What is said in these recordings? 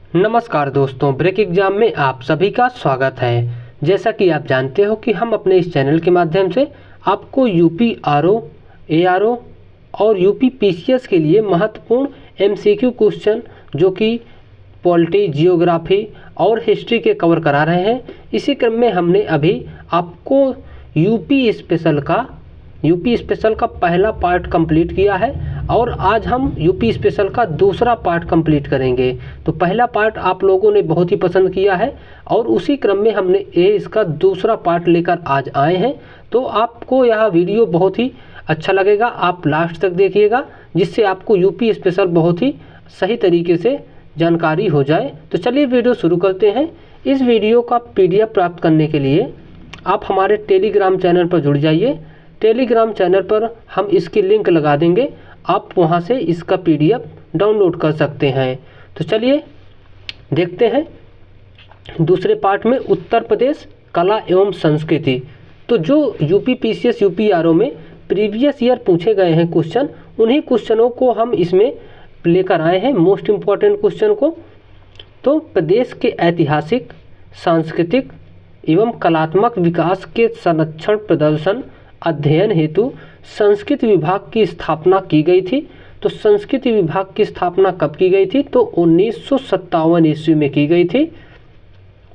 नमस्कार दोस्तों, break exam में आप सभी का स्वागत है। जैसा कि आप जानते हो कि हम अपने इस चैनल के माध्यम से आपको यूपी आरओ, एआरओ और यूपी पीसीएस के लिए महत्वपूर्ण एमसीक्यू क्वेश्चन जो कि पॉलिटी, जियोग्राफी और हिस्ट्री के कवर करा रहे हैं। इसी क्रम में हमने अभी आपको यूपी स्पेशल का पहला पार्ट कंप्लीट किया है और आज हम यूपी स्पेशल का दूसरा पार्ट कंप्लीट करेंगे। तो पहला पार्ट आप लोगों ने बहुत ही पसंद किया है और उसी क्रम में हमने इसका दूसरा पार्ट लेकर आज आए हैं। तो आपको यह वीडियो बहुत ही अच्छा लगेगा, आप लास्ट तक देखिएगा जिससे आपको यूपी स्पेशल बहुत ही सही तरीके से जानकारी हो जाए। तो चलिए वीडियो शुरू करते हैं। इस वीडियो का पीडीएफ प्राप्त करने के लिए आप हमारे टेलीग्राम चैनल पर जुड़ जाइए। टेलीग्राम चैनल पर हम इसकी लिंक लगा देंगे, आप वहां से इसका पीडीएफ डाउनलोड कर सकते हैं। तो चलिए देखते हैं दूसरे पार्ट में उत्तर प्रदेश कला एवं संस्कृति। तो जो यूपी पीसीएस, यूपी आरओ में प्रीवियस ईयर पूछे गए हैं क्वेश्चन, उन्हीं क्वेश्चनों को हम इसमें लेकर आए हैं, मोस्ट इम्पॉर्टेंट क्वेश्चन को। तो प्रदेश के ऐतिहासिक, सांस्कृतिक एवं कलात्मक विकास के संरक्षण, प्रदर्शन, अध्ययन हेतु संस्कृत विभाग की स्थापना की गई थी। तो संस्कृत विभाग की स्थापना कब की गई थी? तो 1957 ईस्वी में की गई थी।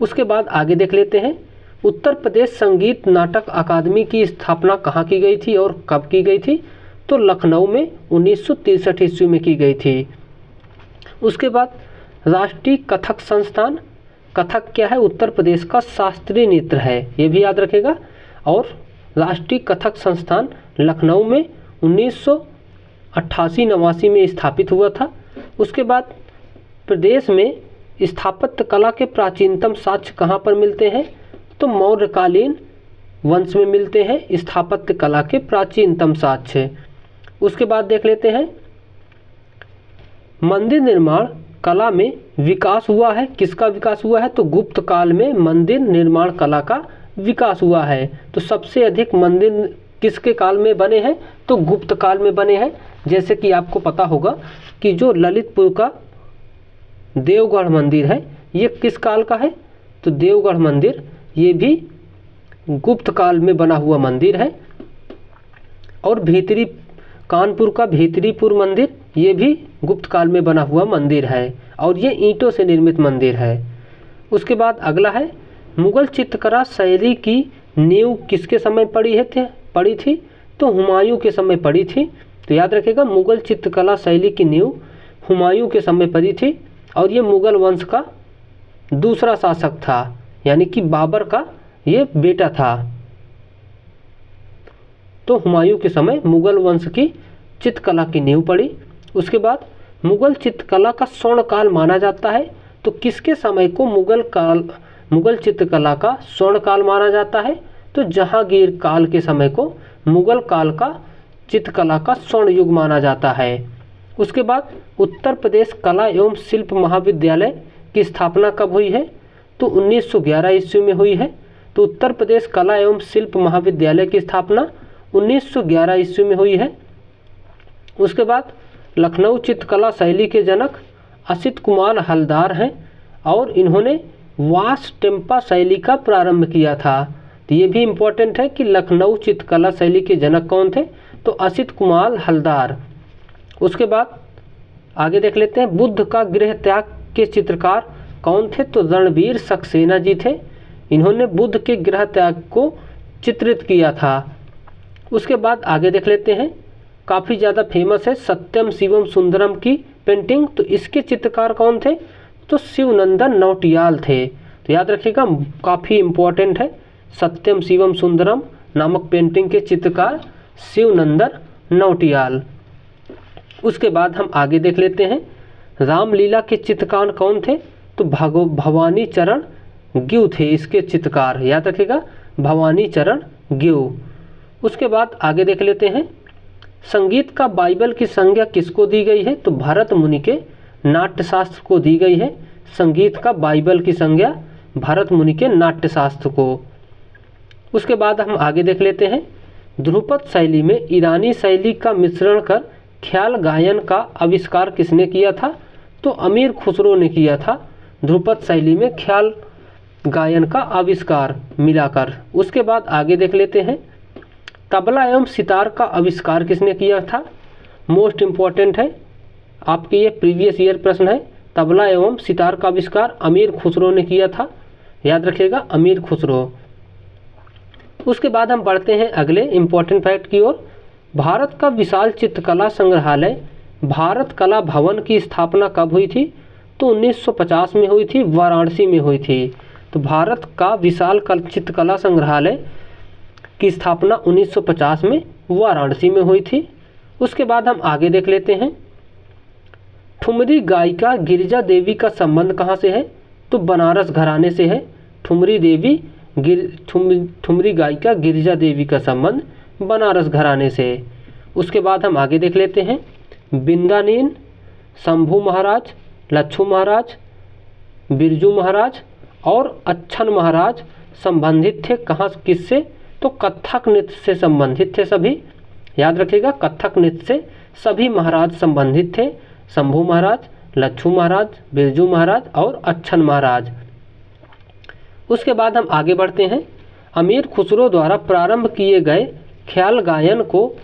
उसके बाद आगे देख लेते हैं, उत्तर प्रदेश संगीत नाटक अकादमी की स्थापना कहाँ की गई थी और कब की गई थी? तो लखनऊ में 1963 ईस्वी में की गई थी। उसके बाद राष्ट्रीय कथक संस्थान, कथक क्या है? उत्तर प्रदेश का शास्त्रीय नृत्य है, ये भी याद रखेगा। और राष्ट्रीय कथक संस्थान लखनऊ में 1988-89 में स्थापित हुआ था। उसके बाद प्रदेश में स्थापत्य कला के प्राचीनतम साक्ष्य कहाँ पर मिलते हैं? तो मौर्यकालीन वंश में मिलते हैं स्थापत्य कला के प्राचीनतम साक्ष्य। उसके बाद देख लेते हैं, मंदिर निर्माण कला में विकास हुआ है। किसका विकास हुआ है? तो गुप्त काल में मंदिर निर्माण कला का विकास हुआ है। तो सबसे अधिक मंदिर किसके काल में बने हैं? तो गुप्त काल में बने हैं। जैसे कि आपको पता होगा कि जो ललितपुर का देवगढ़ मंदिर है, ये किस काल का है? तो देवगढ़ मंदिर ये भी गुप्त काल में बना हुआ मंदिर है। और भीतरी कानपुर का भीतरीपुर मंदिर, ये भी गुप्त काल में बना हुआ मंदिर है और ये ईंटों से निर्मित मंदिर है। उसके बाद अगला है, मुगल चित्रकला शैली की नींव किसके समय पड़ी थी? तो हुमायूं के समय पड़ी थी। तो याद रखिएगा, मुगल चित्रकला शैली की नींव हुमायूं के समय पड़ी थी और ये मुगल वंश का दूसरा शासक था, यानी कि बाबर का ये बेटा था। तो हुमायूं के समय मुगल वंश की चित्रकला की नींव पड़ी। उसके बाद मुगल चित्रकला का स्वर्णकाल माना जाता है। तो किसके समय को मुगल चित्रकला का स्वर्णकाल माना जाता है? तो जहांगीर काल के समय को मुगल काल का चित्रकला का स्वर्ण युग माना जाता है। उसके बाद उत्तर प्रदेश कला एवं शिल्प महाविद्यालय की स्थापना कब हुई है? तो 1911 ईस्वी में हुई है। तो उत्तर प्रदेश कला एवं शिल्प महाविद्यालय की स्थापना 1911 ईस्वी में हुई है। उसके बाद लखनऊ चित्रकला शैली के जनक असित कुमार हलदार हैं और इन्होंने वास टेम्पा शैली का प्रारंभ किया था। तो ये भी इम्पोर्टेंट है कि लखनऊ चित्रकला शैली के जनक कौन थे? तो असित कुमार हलदार। उसके बाद आगे देख लेते हैं, बुद्ध का गृह त्याग के चित्रकार कौन थे? तो रणवीर सक्सेना जी थे। इन्होंने बुद्ध के गृह त्याग को चित्रित किया था। उसके बाद आगे देख लेते हैं, काफ़ी ज़्यादा फेमस है सत्यम शिवम सुंदरम की पेंटिंग। तो इसके चित्रकार कौन थे? तो शिवनंदन नौटियाल थे। तो याद रखिएगा, काफ़ी इम्पोर्टेंट है, सत्यम शिवम सुंदरम नामक पेंटिंग के चित्रकार शिवनंदन नौटियाल। उसके बाद हम आगे देख लेते हैं, रामलीला के चित्रकार कौन थे? तो भवानी चरण ग्यू थे इसके चित्रकार, याद रखिएगा, भवानी चरण ग्यू। उसके बाद आगे देख लेते हैं, संगीत का बाइबल की संज्ञा किसको दी गई है? तो भरत मुनि के नाट्यशास्त्र को दी गई है। संगीत का बाइबल की संज्ञा भरत मुनि के नाट्यशास्त्र को। उसके बाद हम आगे देख लेते हैं, ध्रुपद शैली में ईरानी शैली का मिश्रण कर ख्याल गायन का आविष्कार किसने किया था? तो अमीर खुसरो ने किया था। ध्रुपद शैली में ख्याल गायन का आविष्कार मिलाकर। उसके बाद आगे देख लेते हैं, तबला एवं सितार का आविष्कार किसने किया था? मोस्ट इम्पॉर्टेंट है, आपके ये प्रीवियस ईयर प्रश्न है। तबला एवं सितार का आविष्कार अमीर खुसरो ने किया था, याद रखिएगा, अमीर खुसरो। उसके बाद हम बढ़ते हैं अगले इम्पॉर्टेंट फैक्ट की ओर। भारत का विशाल चित्रकला संग्रहालय भारत कला भवन की स्थापना कब हुई थी? तो 1950 में हुई थी, वाराणसी में हुई थी। तो भारत का विशाल चित्रकला संग्रहालय की स्थापना 1950 में वाराणसी में हुई थी। उसके बाद हम आगे देख लेते हैं, ठुमरी गायिका गिरिजा देवी का संबंध कहाँ से है? तो बनारस घराने से है। ठुमरी गायिका गिरिजा देवी का संबंध बनारस घराने से है। उसके बाद हम आगे देख लेते हैं, बिंदानीन, शंभू महाराज, लच्छू महाराज, बिरजू महाराज और अच्छन महाराज संबंधित थे कहाँ, किससे? तो कथक नृत्य से संबंधित थे सभी, याद रखिएगा, कथक नृत्य से सभी महाराज संबंधित थे, शंभू महाराज, लच्छू महाराज, बिरजू महाराज और अच्छन महाराज। उसके बाद हम आगे बढ़ते हैं, अमीर खुसरो द्वारा प्रारंभ किए गए ख्याल गायन को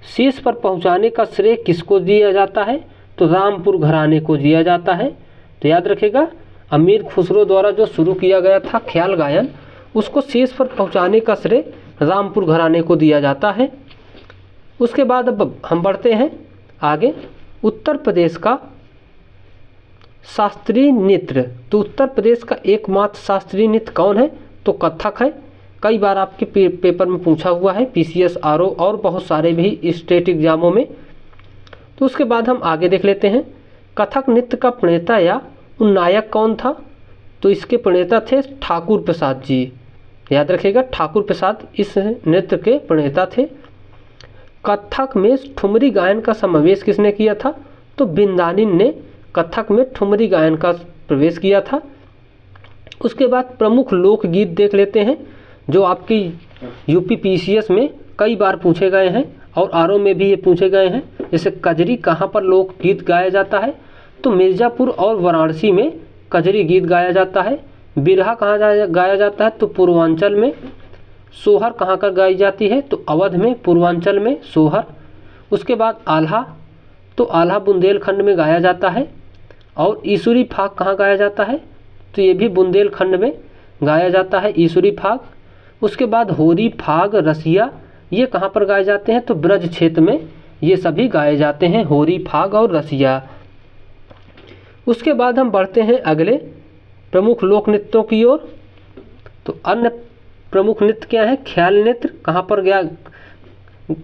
शीर्ष पर पहुंचाने का श्रेय किसको दिया जाता है? तो रामपुर घराने को दिया जाता है। तो याद रखिएगा, अमीर खुसरो द्वारा जो शुरू किया गया था ख्याल गायन, उसको शीर्ष पर पहुंचाने का श्रेय रामपुर घराने को दिया जाता है। उसके बाद अब हम बढ़ते हैं आगे, उत्तर प्रदेश का शास्त्रीय नृत्य। तो उत्तर प्रदेश का एकमात्र शास्त्रीय नृत्य कौन है? तो कथक है। कई बार आपके पेपर में पूछा हुआ है, पीसीएस, आरओ और बहुत सारे भी स्टेट एग्जामों में। तो उसके बाद हम आगे देख लेते हैं, कथक नृत्य का प्रणेता या नायक कौन था? तो इसके प्रणेता थे ठाकुर प्रसाद जी, याद रखिएगा, ठाकुर प्रसाद इस नृत्य के प्रणेता थे। कथक में ठुमरी गायन का समावेश किसने किया था? तो बिंदानिन ने कथक में ठुमरी गायन का प्रवेश किया था। उसके बाद प्रमुख लोकगीत देख लेते हैं जो आपकी यूपी पीसीएस में कई बार पूछे गए हैं और आरओ में भी ये पूछे गए हैं। जैसे कजरी कहाँ पर लोकगीत गाया जाता है? तो मिर्ज़ापुर और वाराणसी में कजरी गीत गाया जाता है। बिरहा कहाँ गाया जाता है? तो पूर्वांचल में। सोहर कहाँ कर गाई जाती है? तो अवध में, पूर्वांचल में सोहर। उसके बाद आल्हा, तो आल्हा बुंदेलखंड में गाया जाता है। और ईसुरी फाग कहाँ गाया जाता है? तो ये भी बुंदेलखंड में गाया जाता है, ईसुरी फाग। उसके बाद होरी, फाग, रसिया, ये कहाँ पर गाए जाते हैं? तो ब्रज क्षेत्र में ये सभी गाए जाते हैं, होरी, फाग और रसिया। उसके बाद हम बढ़ते हैं अगले प्रमुख लोक नृत्यों की ओर। तो अन्य प्रमुख नृत्य क्या है? ख्याल नृत्य कहाँ पर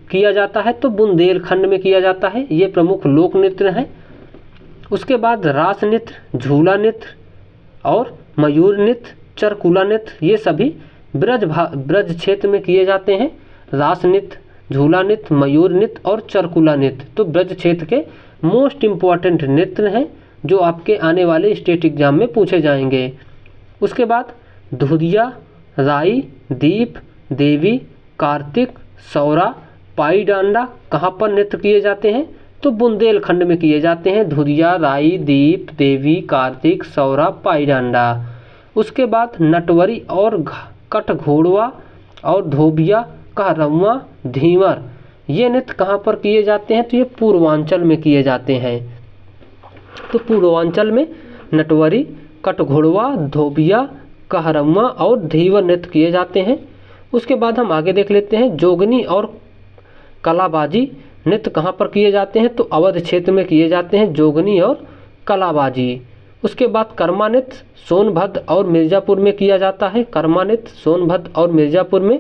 किया जाता है? तो बुंदेलखंड में किया जाता है, ये प्रमुख लोक नृत्य हैं। उसके बाद रास नृत्य, झूला नृत्य और मयूर नृत्य, चरकुला नृत्य, ये सभी ब्रज क्षेत्र में किए जाते हैं। रास नृत्य, झूला नृत्य, मयूर नृत्य और चरकुला नृत्य तो ब्रज क्षेत्र के मोस्ट इम्पॉर्टेंट नृत्य हैं जो आपके आने वाले स्टेट एग्जाम में पूछे जाएंगे। उसके बाद धुरिया, राई, दीप, देवी, कार्तिक, सौरा, पाई डांडा कहाँ पर नृत्य किए जाते हैं? तो बुंदेलखंड में किए जाते हैं। धुरिया, राई, दीप, देवी, कार्तिक, सौरा, पाई डांडा। उसके बाद नटवरी और कटघोड़वा और धोबिया, कहरवा, धीवर, ये नृत्य कहाँ पर किए जाते हैं? तो ये पूर्वांचल में किए जाते हैं। तो पूर्वांचल में नटवरी, कटघोड़वा, धोबिया, कहरवा और धीवर नृत्य किए जाते हैं। उसके बाद हम आगे देख लेते हैं, जोगनी और कलाबाजी नृत्य कहाँ पर किए जाते हैं? तो अवध क्षेत्र में किए जाते हैं, जोगनी और कलाबाजी। उसके बाद कर्मा नृत्य सोनभद्र और मिर्ज़ापुर में किया जाता है, कर्मा नृत्य सोनभद्र और मिर्ज़ापुर में।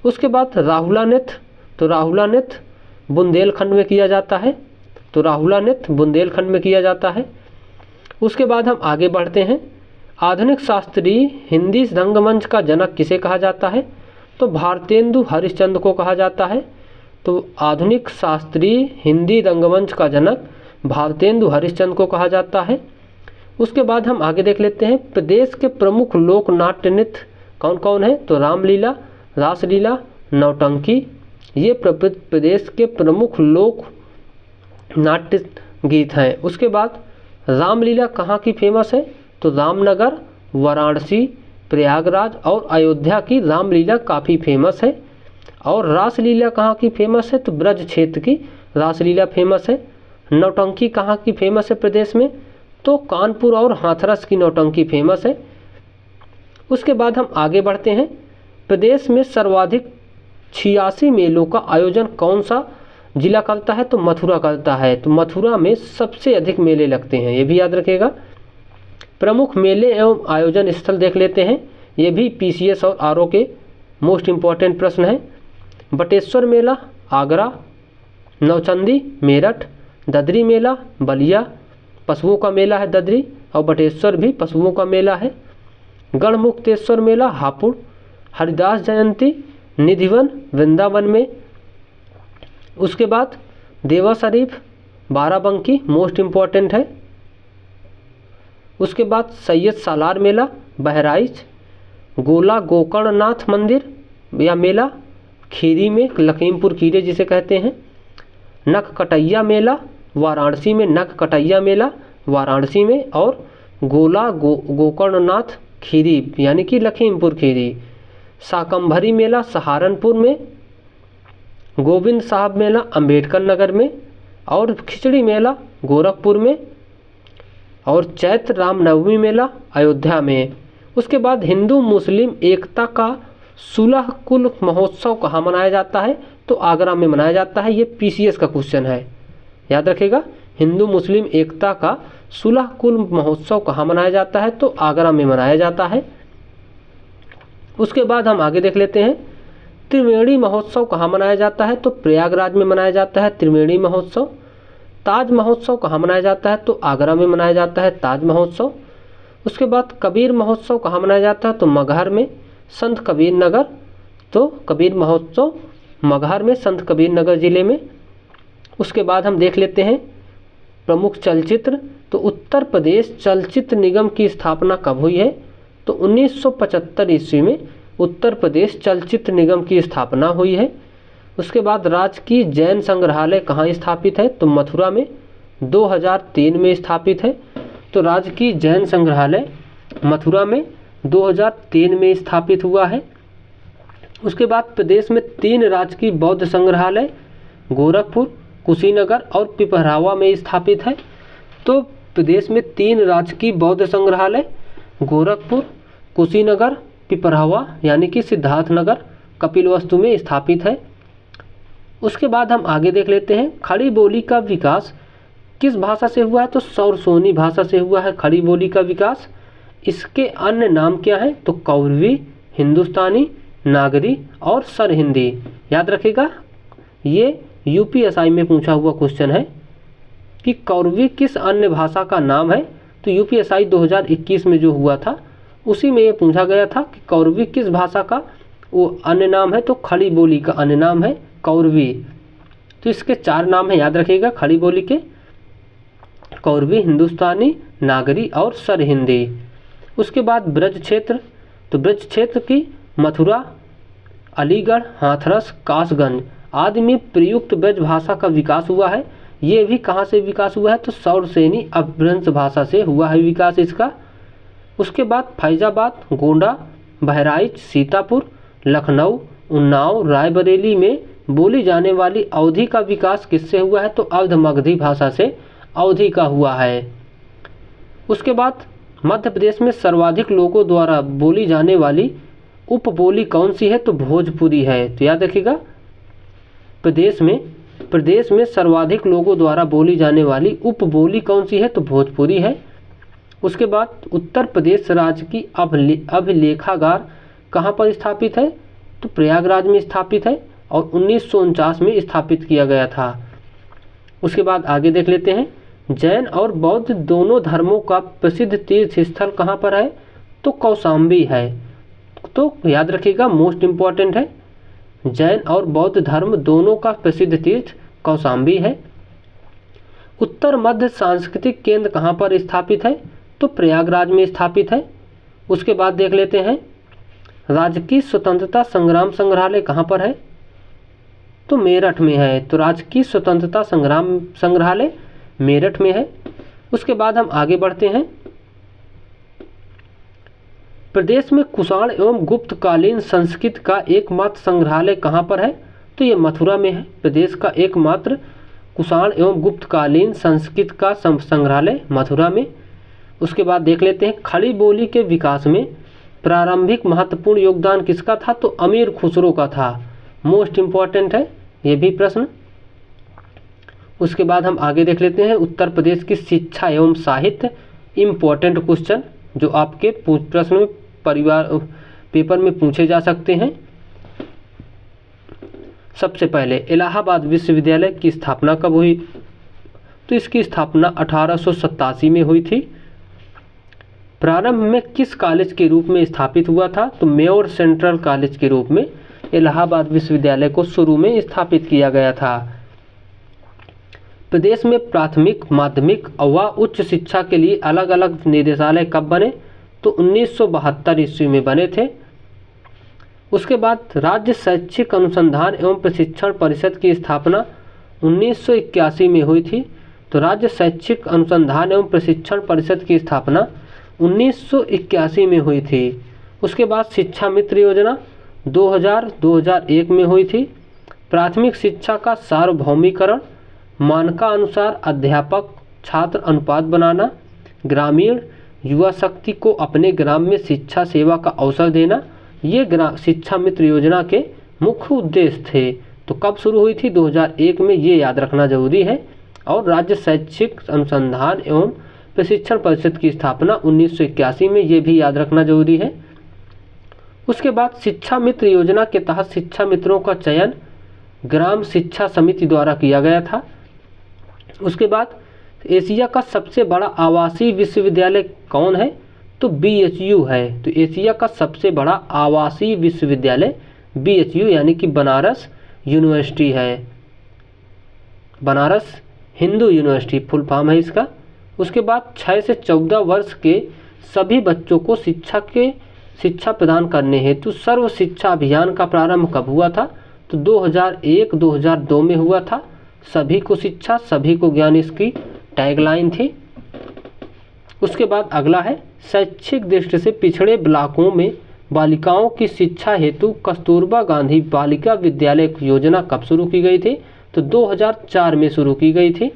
उसके बाद राहुला नृत्य, तो राहुला नृत्य बुंदेलखंड में किया जाता है, तो राहुला नृत्य बुंदेलखंड में किया जाता है। उसके बाद हम आगे बढ़ते हैं, आधुनिक शास्त्रीय हिंदी रंगमंच का जनक किसे कहा जाता है? तो भारतेंदु हरिश्चंद्र को कहा जाता है। तो आधुनिक शास्त्रीय हिंदी रंगमंच का जनक भारतेंदु हरिश्चंद्र को कहा जाता है। उसके बाद हम आगे देख लेते हैं, प्रदेश के प्रमुख लोक नाट्य नृत्य कौन कौन है? तो रामलीला, रासलीला, नौटंकी, ये प्रदेश के प्रमुख लोक नाट्य गीत हैं। उसके बाद रामलीला कहाँ की फेमस है? तो रामनगर, वाराणसी, प्रयागराज और अयोध्या की रामलीला काफ़ी फेमस है। और रासलीला कहाँ की फेमस है? तो ब्रज क्षेत्र की रासलीला फेमस है। नौटंकी कहाँ की फेमस है प्रदेश में? तो कानपुर और हाथरस की नौटंकी फेमस है। उसके बाद हम आगे बढ़ते हैं। प्रदेश में सर्वाधिक 86 मेलों का आयोजन कौन सा जिला करता है? तो मथुरा करता है। तो मथुरा में सबसे अधिक मेले लगते हैं, ये भी याद रखिएगा। प्रमुख मेले एवं आयोजन स्थल देख लेते हैं, ये भी पीसीएस और आरओ के मोस्ट इम्पॉर्टेंट प्रश्न हैं। बटेश्वर मेला आगरा, नौचंदी मेरठ, ददरी मेला बलिया, पशुओं का मेला है ददरी, और बटेश्वर भी पशुओं का मेला है। गढ़मुक्तेश्वर मेला हापुड़, हरिदास जयंती निधिवन वृंदावन में। उसके बाद देवा शरीफ बाराबंकी मोस्ट इम्पॉर्टेंट है। उसके बाद सैयद सालार मेला बहराइच, गोला गोकर्णनाथ मंदिर या मेला खीरी में, लखीमपुर खीरी जिसे कहते हैं। नख कटैया मेला वाराणसी में, नख कटैया मेला वाराणसी में। और गोला गोकर्णनाथ खीरी यानी कि लखीमपुर खीरी। शाकंभरी मेला सहारनपुर में। गोविंद साहब मेला अंबेडकर नगर में। और खिचड़ी मेला गोरखपुर में। और चैत्र रामनवमी मेला अयोध्या में। उसके बाद हिंदू मुस्लिम एकता का सुलह कुल महोत्सव कहाँ मनाया जाता है? तो आगरा में मनाया जाता है। ये पीसीएस का क्वेश्चन है, याद रखिएगा। हिंदू मुस्लिम एकता का सुलह कुल महोत्सव कहाँ मनाया जाता है? तो आगरा में मनाया जाता है। उसके बाद हम आगे देख लेते हैं, त्रिवेणी महोत्सव कहाँ मनाया जाता है? तो प्रयागराज में मनाया जाता है त्रिवेणी महोत्सव। ताज महोत्सव कहाँ मनाया जाता है? तो आगरा में मनाया जाता है ताज महोत्सव। उसके बाद कबीर महोत्सव कहाँ मनाया जाता है? तो मगहर में, संत कबीर नगर। तो कबीर महोत्सव मगहर में, संत कबीर नगर जिले में। उसके बाद हम देख लेते हैं प्रमुख चलचित्र। तो उत्तर प्रदेश चलचित्र निगम की स्थापना कब हुई है? तो 1975 ईस्वी में उत्तर प्रदेश चलचित्र निगम की स्थापना हुई है। उसके बाद राजकीय जैन संग्रहालय कहाँ स्थापित है? तो मथुरा में, 2003 में स्थापित है। तो राजकीय जैन संग्रहालय मथुरा में 2003 में स्थापित हुआ है। उसके बाद प्रदेश में 3 राजकीय बौद्ध संग्रहालय गोरखपुर, कुशीनगर और पिपरावा में स्थापित है। तो प्रदेश में 3 राजकीय बौद्ध संग्रहालय गोरखपुर, कुशीनगर, पिपरावा यानी कि सिद्धार्थनगर, कपिलवस्तु में स्थापित है। उसके बाद हम आगे देख लेते हैं, खड़ी बोली का विकास किस भाषा से हुआ है? तो सौरसोनी भाषा से हुआ है खड़ी बोली का विकास। इसके अन्य नाम क्या हैं? तो कौरवी, हिंदुस्तानी, नागरी और सरहिंदी। याद रखिएगा, ये यूपीएसआई में पूछा हुआ क्वेश्चन है कि कौरवी किस अन्य भाषा का नाम है। तो यूपीएसआई 2021 में जो हुआ था उसी में ये पूछा गया था कि कौरवी किस भाषा का वो अन्य नाम है। तो खड़ी बोली का अन्य नाम है कौरवी। तो इसके 4 नाम है, याद रखिएगा खड़ी बोली के, कौरवी, हिंदुस्तानी, नागरी और सरहिंदी। उसके बाद ब्रज क्षेत्र। तो ब्रज क्षेत्र की मथुरा, अलीगढ़, हाथरस, कासगंज आदि में प्रयुक्त ब्रज भाषा का विकास हुआ है। ये भी कहाँ से विकास हुआ है? तो सौरसेनी अपभ्रंश भाषा से हुआ है विकास इसका। उसके बाद फैजाबाद, गोंडा, बहराइच, सीतापुर, लखनऊ, उन्नाव, रायबरेली में बोली जाने अवधी अवधी का विकास किससे हुआ है? तो अवध मगधी भाषा से अवधी का हुआ है। उसके बाद मध्य प्रदेश में सर्वाधिक लोगों द्वारा बोली जाने वाली उपबोली कौन सी है? तो भोजपुरी है। तो याद रखिएगा, प्रदेश में सर्वाधिक लोगों द्वारा बोली जाने वाली उपबोली कौन सी है? तो भोजपुरी है। उसके बाद उत्तर प्रदेश राज्य की अभिलेखागार कहाँ पर स्थापित है? तो प्रयागराज में स्थापित है और 1949 में स्थापित किया गया था। उसके बाद आगे देख लेते हैं, जैन और बौद्ध दोनों धर्मों का प्रसिद्ध तीर्थ स्थल कहाँ पर है? तो कौशाम्बी है। तो याद रखिएगा, मोस्ट इम्पॉर्टेंट है, जैन और बौद्ध धर्म दोनों का प्रसिद्ध तीर्थ कौशाम्बी है। उत्तर मध्य सांस्कृतिक केंद्र कहाँ पर स्थापित है? तो प्रयागराज में स्थापित है। उसके बाद देख लेते हैं, राजकीय स्वतंत्रता संग्राम संग्रहालय कहाँ पर है? तो मेरठ में है। तो राजकीय स्वतंत्रता संग्राम संग्रहालय मेरठ में है। उसके बाद हम आगे बढ़ते हैं, प्रदेश में कुषाण एवं गुप्तकालीन संस्कृत का एकमात्र संग्रहालय कहाँ पर है? तो ये मथुरा में है। प्रदेश का एकमात्र कुषाण एवं गुप्तकालीन संस्कृत का संग्रहालय मथुरा में। उसके बाद देख लेते हैं खड़ी बोली के विकास में प्रारंभिक महत्वपूर्ण योगदान किसका था? तो अमीर खुसरो का था। मोस्ट इम्पॉर्टेंट है ये भी प्रश्न। उसके बाद हम आगे देख लेते हैं उत्तर प्रदेश की शिक्षा एवं साहित्य। इम्पॉर्टेंट क्वेश्चन जो आपके प्रश्न में पेपर में पूछे जा सकते हैं। सबसे पहले इलाहाबाद विश्वविद्यालय की स्थापना कब हुई? तो इसकी स्थापना 1887 में हुई थी। प्रारंभ में किस कॉलेज के रूप में स्थापित हुआ था? तो मेयोर सेंट्रल कॉलेज के रूप में इलाहाबाद विश्वविद्यालय को शुरू में स्थापित किया गया था। प्रदेश में प्राथमिक, माध्यमिक व उच्च शिक्षा के लिए अलग अलग निदेशालय कब बने? तो 1972 ईस्वी में बने थे। उसके बाद राज्य शैक्षिक अनुसंधान एवं प्रशिक्षण परिषद की स्थापना 1981 में हुई थी। तो राज्य शैक्षिक अनुसंधान एवं प्रशिक्षण परिषद की स्थापना 1981 में हुई थी। उसके बाद शिक्षा मित्र योजना 2000-2001 में हुई थी। प्राथमिक शिक्षा का सार्वभौमिकरण, मानकानुसार अध्यापक छात्र अनुपात बनाना, ग्रामीण युवा शक्ति को अपने ग्राम में शिक्षा सेवा का अवसर देना, ये शिक्षा मित्र योजना के मुख्य उद्देश्य थे। तो कब शुरू हुई थी? 2001 में, ये याद रखना जरूरी है। और राज्य शैक्षिक अनुसंधान एवं प्रशिक्षण परिषद की स्थापना 1981 में, ये भी याद रखना जरूरी है। उसके बाद शिक्षा मित्र योजना के तहत शिक्षा मित्रों का चयन ग्राम शिक्षा समिति द्वारा किया गया था। उसके बाद एशिया का सबसे बड़ा आवासीय विश्वविद्यालय कौन है? तो BHU है। तो एशिया का सबसे बड़ा आवासीय विश्वविद्यालय BHU यानी कि बनारस यूनिवर्सिटी है। Banaras Hindu university full form है इसका। उसके बाद 6 से 14 वर्ष के सभी बच्चों को शिक्षा प्रदान करने हेतु सर्व शिक्षा अभियान का प्रारंभ कब हुआ था? तो 2001-2002 में हुआ था। सभी को शिक्षा, सभी को ज्ञान, इसकी टैगलाइन थी। उसके बाद अगला है शैक्षिक दृष्टि से पिछड़े ब्लॉकों में बालिकाओं की शिक्षा हेतु कस्तूरबा गांधी बालिका विद्यालय योजना कब शुरू की गई थी? तो 2004 में शुरू की गई थी।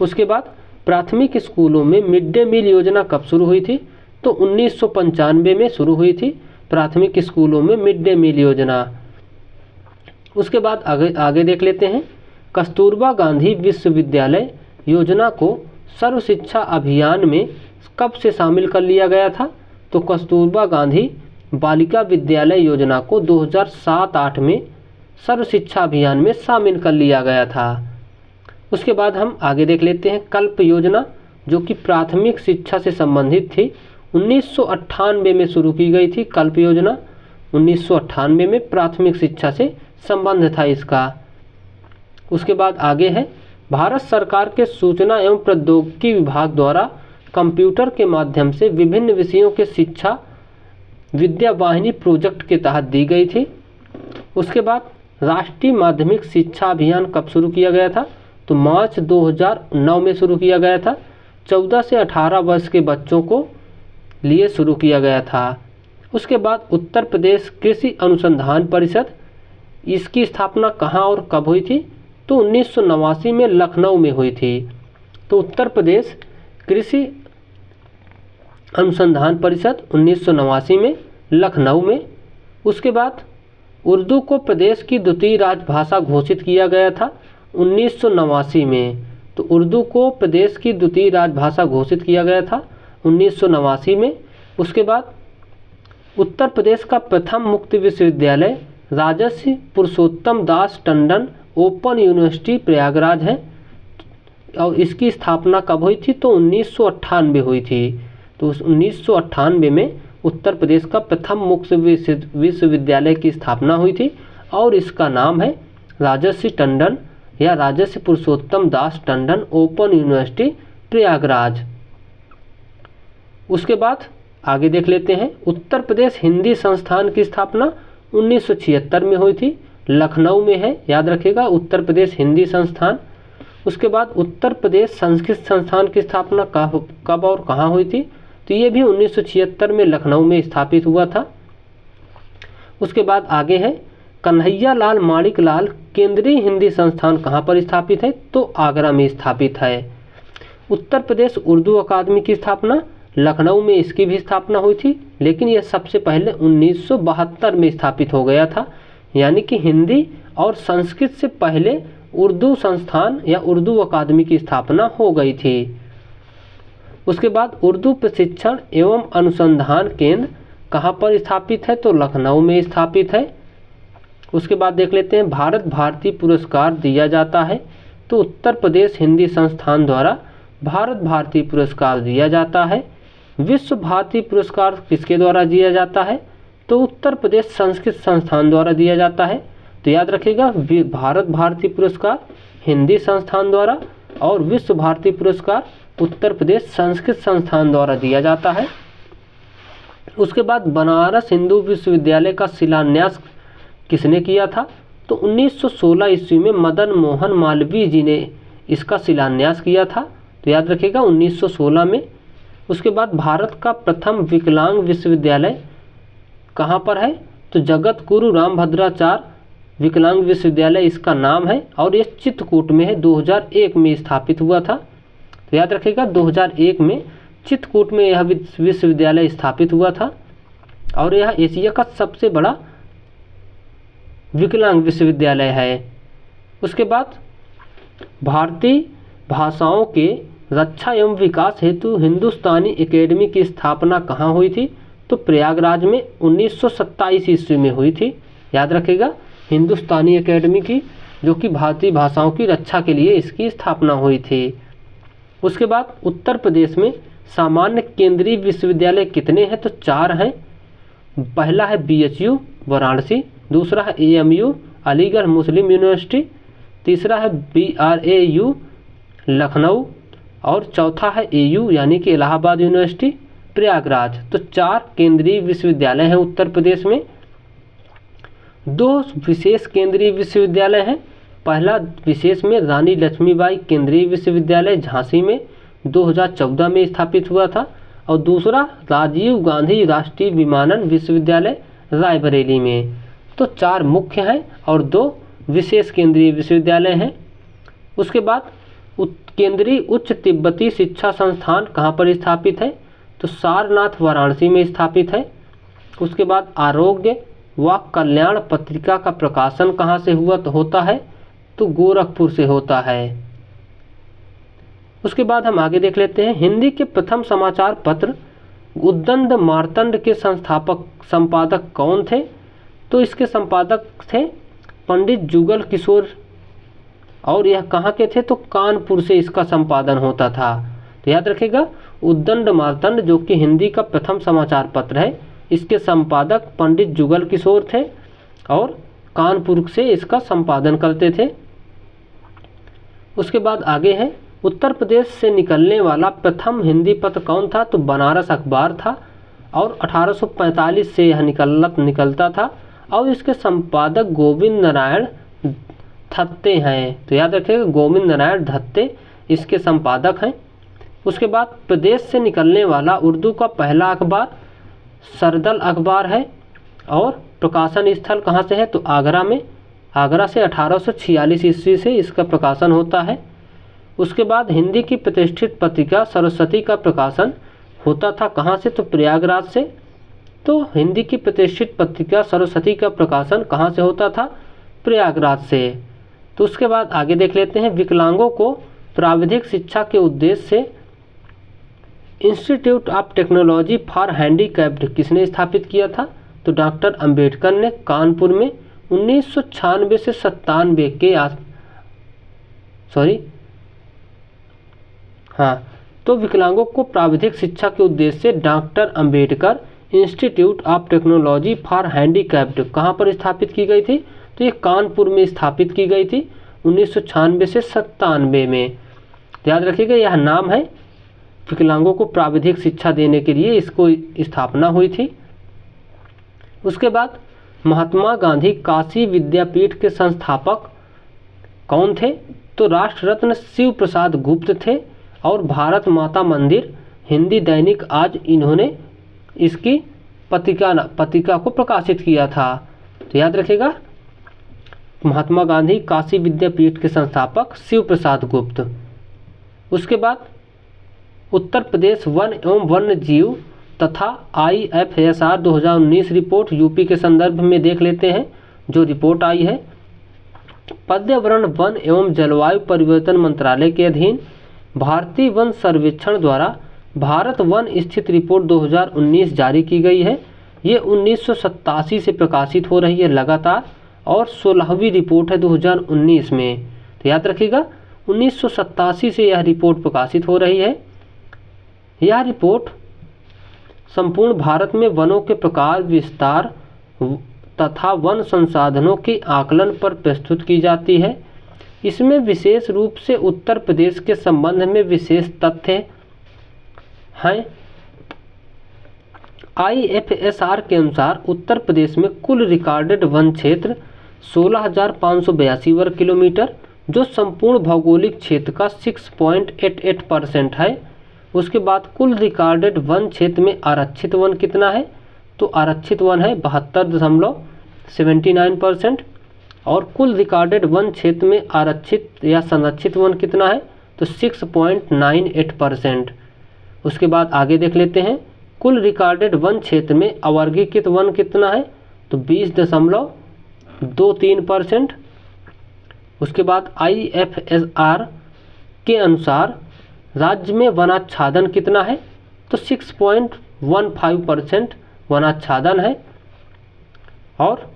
उसके बाद प्राथमिक स्कूलों में मिड डे मील योजना कब शुरू हुई थी? तो 1995 में शुरू हुई थी प्राथमिक स्कूलों में मिड डे मील योजना। उसके बाद आगे देख लेते हैं कस्तूरबा गांधी विश्वविद्यालय योजना को सर्व शिक्षा अभियान में कब से शामिल कर लिया गया था? तो कस्तूरबा गांधी बालिका विद्यालय योजना को 2007-08 में सर्व शिक्षा अभियान में शामिल कर लिया गया था। उसके बाद हम आगे देख लेते हैं कल्प योजना, जो कि प्राथमिक शिक्षा से संबंधित थी। 1998 में शुरू की गई थी कल्प योजना। 1998 में प्राथमिक शिक्षा से संबंध था इसका। उसके बाद आगे है भारत सरकार के सूचना एवं प्रौद्योगिकी विभाग द्वारा कंप्यूटर के माध्यम से विभिन्न विषयों के शिक्षा विद्या वाहिनी प्रोजेक्ट के तहत दी गई थी। उसके बाद राष्ट्रीय माध्यमिक शिक्षा अभियान कब शुरू किया गया था? तो मार्च 2009 में शुरू किया गया था। 14 से 18 वर्ष के बच्चों को लिए शुरू किया गया था। उसके बाद उत्तर प्रदेश कृषि अनुसंधान परिषद, इसकी स्थापना कहाँ और कब हुई थी? तो 1989 में लखनऊ में हुई थी। तो उत्तर प्रदेश कृषि अनुसंधान परिषद 1989 में लखनऊ में। उसके बाद उर्दू को प्रदेश की द्वितीय राजभाषा घोषित किया गया था 1989 में। तो उर्दू को प्रदेश की द्वितीय राजभाषा घोषित किया गया था 1989 में। उसके बाद उत्तर प्रदेश का प्रथम मुक्त विश्वविद्यालय राजर्षि पुरुषोत्तम दास टंडन ओपन यूनिवर्सिटी प्रयागराज है और इसकी स्थापना कब हुई थी? तो 1998 हुई थी। तो 1998 में उत्तर प्रदेश का प्रथम मुक्त विश्वविद्यालय की स्थापना हुई थी और इसका नाम है राजर्षि टंडन या राजर्षि पुरुषोत्तम दास टंडन ओपन यूनिवर्सिटी प्रयागराज। उसके बाद आगे देख लेते हैं उत्तर प्रदेश हिंदी संस्थान की स्थापना 1976 में हुई थी, लखनऊ में है, याद रखिएगा उत्तर प्रदेश हिंदी संस्थान। उसके बाद उत्तर प्रदेश संस्कृत संस्थान की स्थापना कब और कहाँ हुई थी? तो ये भी 1976 में लखनऊ में स्थापित हुआ था। उसके बाद आगे है कन्हैया लाल माणिक लाल केंद्रीय हिंदी संस्थान कहाँ पर स्थापित है, तो आगरा में स्थापित है। उत्तर प्रदेश उर्दू अकादमी की स्थापना लखनऊ में इसकी भी स्थापना हुई थी, लेकिन यह सबसे पहले 1972 में स्थापित हो गया था। यानी कि हिंदी और संस्कृत से पहले उर्दू संस्थान या उर्दू अकादमी की स्थापना हो गई थी। उसके बाद उर्दू प्रशिक्षण एवं अनुसंधान केंद्र कहाँ पर स्थापित है, तो लखनऊ में स्थापित है। उसके बाद देख लेते हैं भारत भारती पुरस्कार दिया जाता है, तो उत्तर प्रदेश हिंदी संस्थान द्वारा भारत भारती पुरस्कार दिया जाता है। विश्व भारती पुरस्कार किसके द्वारा दिया जाता है, तो उत्तर प्रदेश संस्कृत संस्थान द्वारा दिया जाता है। तो याद रखिएगा भारत भारती पुरस्कार हिंदी संस्थान द्वारा और विश्व भारती पुरस्कार उत्तर प्रदेश संस्कृत संस्थान द्वारा दिया जाता है। उसके बाद बनारस हिंदू विश्वविद्यालय का शिलान्यास किसने किया था, तो 1916 ईस्वी में मदन मोहन मालवीय जी ने इसका शिलान्यास किया था। तो याद रखिएगा 1916 में। उसके बाद भारत का प्रथम विकलांग विश्वविद्यालय कहाँ पर है, तो जगत गुरु रामभद्राचार्य विकलांग विश्वविद्यालय इसका नाम है और ये चित्रकूट में है, 2001 में स्थापित हुआ था। तो याद रखिएगा 2001 में चित्रकूट में यह विश्वविद्यालय स्थापित हुआ था और यह एशिया का सबसे बड़ा विकलांग विश्वविद्यालय है। उसके बाद भारतीय भाषाओं के रक्षा एवं विकास हेतु हिंदुस्तानी एकेडमी की स्थापना कहाँ हुई थी, तो प्रयागराज में 1927 ईस्वी में हुई थी। याद रखिएगा हिंदुस्तानी एकेडमी की, जो कि भारतीय भाषाओं की रक्षा के लिए इसकी स्थापना हुई थी। उसके बाद उत्तर प्रदेश में सामान्य केंद्रीय विश्वविद्यालय कितने हैं, तो 4 हैं। पहला है BHU वाराणसी, दूसरा है AMU अलीगढ़ मुस्लिम यूनिवर्सिटी, तीसरा है BRAU लखनऊ और चौथा है AU यानी कि इलाहाबाद यूनिवर्सिटी प्रयागराज। तो 4 केंद्रीय विश्वविद्यालय हैं उत्तर प्रदेश में। 2 विशेष केंद्रीय विश्वविद्यालय हैं। पहला विशेष में रानी लक्ष्मीबाई केंद्रीय विश्वविद्यालय झांसी में 2014 में स्थापित हुआ था और दूसरा राजीव गांधी राष्ट्रीय विमानन विश्वविद्यालय रायबरेली में। तो 4 मुख्य हैं और 2 विशेष केंद्रीय विश्वविद्यालय हैं। उसके बाद केंद्रीय उच्च तिब्बती शिक्षा संस्थान कहाँ पर स्थापित है, तो सारनाथ वाराणसी में स्थापित है। उसके बाद आरोग्य व कल्याण पत्रिका का प्रकाशन कहाँ से होता है, तो गोरखपुर से होता है। उसके बाद हम आगे देख लेते हैं हिंदी के प्रथम समाचार पत्र उद्दंड मार्तंड के संपादक कौन थे, तो इसके संपादक थे पंडित जुगल किशोर और यह कहाँ के थे, तो कानपुर से इसका संपादन होता था। तो याद रखिएगा उद्दंड मार्तंड जो कि हिंदी का प्रथम समाचार पत्र है, इसके संपादक पंडित जुगल किशोर थे और कानपुर से इसका संपादन करते थे। उसके बाद आगे है उत्तर प्रदेश से निकलने वाला प्रथम हिंदी पत्र कौन था, तो बनारस अखबार था और 1845 से यह निकलता था और इसके संपादक गोविंद नारायण धत्ते हैं। तो याद रखिएगा गोविंद नारायण धत्ते इसके संपादक हैं। उसके बाद प्रदेश से निकलने वाला उर्दू का पहला अखबार सरदल अखबार है और प्रकाशन स्थल कहाँ से है, तो आगरा में। आगरा से 1846 ईस्वी से इसका प्रकाशन होता है। उसके बाद हिंदी की प्रतिष्ठित पत्रिका सरस्वती का प्रकाशन होता था कहाँ से, तो प्रयागराज से। तो हिंदी की प्रतिष्ठित पत्रिका सरस्वती का प्रकाशन कहाँ से होता था, प्रयागराज से। तो उसके बाद आगे देख लेते हैं विकलांगों को प्राविधिक शिक्षा के उद्देश्य से institute of technology for handicapped किसने स्थापित किया था, तो डॉक्टर अंबेडकर ने कानपुर में 1996 से 97 के तो विकलांगों को प्राविधिक शिक्षा के उद्देश्य से doctor Ambedkar institute of technology for handicapped कहाँ पर स्थापित की गई थी, तो ये कानपुर में स्थापित की गई थी 1996 से 97 में। याद रखिएगा यह नाम है, विकलांगों को प्राविधिक शिक्षा देने के लिए इसको स्थापना हुई थी। उसके बाद महात्मा गांधी काशी विद्यापीठ के संस्थापक कौन थे, तो राष्ट्र रत्न शिव प्रसाद गुप्त थे और भारत माता मंदिर हिंदी दैनिक आज इन्होंने इसकी पत्रिका को प्रकाशित किया था। तो याद रखिएगा, महात्मा गांधी काशी विद्यापीठ के संस्थापक शिव प्रसाद गुप्त। उसके बाद उत्तर प्रदेश वन एवं वन्य जीव तथा IFSR 2019 रिपोर्ट यूपी के संदर्भ में देख लेते हैं। जो रिपोर्ट आई है, पर्यावरण वन एवं जलवायु परिवर्तन मंत्रालय के अधीन भारतीय वन सर्वेक्षण द्वारा भारत वन स्थित रिपोर्ट 2019 जारी की गई है। ये 1987 से प्रकाशित हो रही है लगातार और 16वीं रिपोर्ट है 2019 में। तो याद रखिएगा, 1987 से यह रिपोर्ट प्रकाशित हो रही है। यह रिपोर्ट संपूर्ण भारत में वनों के प्रकार, विस्तार तथा वन संसाधनों के आकलन पर प्रस्तुत की जाती है। इसमें विशेष रूप से उत्तर प्रदेश के संबंध में विशेष तथ्य हैं। IFSR के अनुसार उत्तर प्रदेश में कुल रिकॉर्डेड वन क्षेत्र 16,582 वर्ग किलोमीटर, जो संपूर्ण भौगोलिक क्षेत्र का 6.88% है। उसके बाद कुल रिकॉर्डेड वन क्षेत्र में आरक्षित वन कितना है, तो आरक्षित वन है 72.79%। और कुल रिकॉर्डेड वन क्षेत्र में आरक्षित या संरक्षित वन कितना है, तो 6.98%। उसके बाद आगे देख लेते हैं, कुल रिकॉर्डेड वन क्षेत्र में अवर्गीकृत वन कितना है, तो 20.23%। उसके बाद IFSR के अनुसार राज्य में वनाच्छादन कितना है, तो 6.15% वनाच्छादन है। और